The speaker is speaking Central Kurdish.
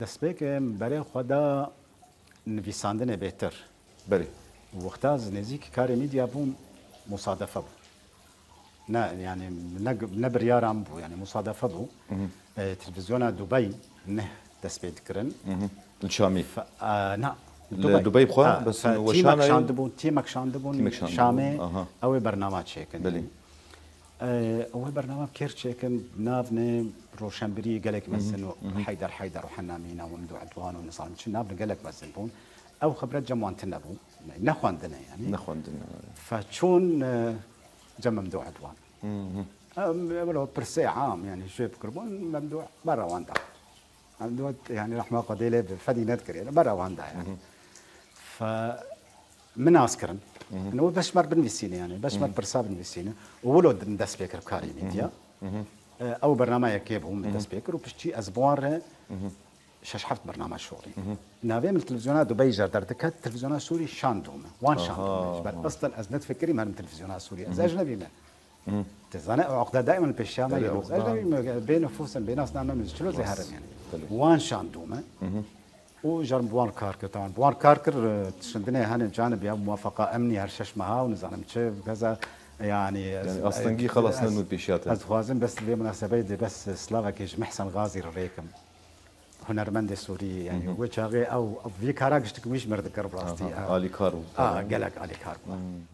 دەستپێک بەرێ خۆدا نویساندنێ بێتر بەری وەختا نێزیکی کاری میدیا بووم مصادفە بوو يعني نبريارام بو يعني مصادفة بو تلفزيون دبي نه دەستپێ دکردن الشامي نا دبي بخوا بس تيمك شاندبون تيمك شاندبون شامي أو برنامج شيكن بلي أول برنامج كير شيكن نافني روشنبري قالك مثلا حيدر وحنامينا وممدوح عدوان ونصار مش نافن قالك مثلا بون أو خبرات جموان تنبو نخواندنا يعني نخواندنا فشون جم ممدوح عدوان ولو برسي عام يعني شوي بكربون ممدوح برا واندا ممدوح يعني رحمه قديله بفدي نذكر يعني برا واندا يعني ف من أذكرن إنه بشمر بالمسينة يعني بشمر برسا بالمسينة وولو ندس بيكر بكاري ميديا أو برنامج يكيب هم ندس بيكر وبشتي أسبوع شش حفت برنامج سوري نافي من التلفزيونات دبي جردر دكات التلفزيونات السوري شاندوم وان شاندوم اصلا ازنت فكري ما التلفزيونات السوريه از اجنبي ما تزانا عقده دائما بالشام يروز اجنبي بين نفوس بين ناس نعمل مشكله زي هرم يعني وان شاندوم وجرب بوان كاركر طبعا بوان كاركر تشندنا هنا جانب يا موافقه امني هرشش معها ونزعنا متشاف كذا يعني اصلا خلص نمد بيشات از خوازم بس بمناسبه دي بس سلافاكيش محسن غازي ريكم هنرمند سوري يعني وجهه او في كاراكش تكويش مرد كربلاستي الي كارو قالك الي كارو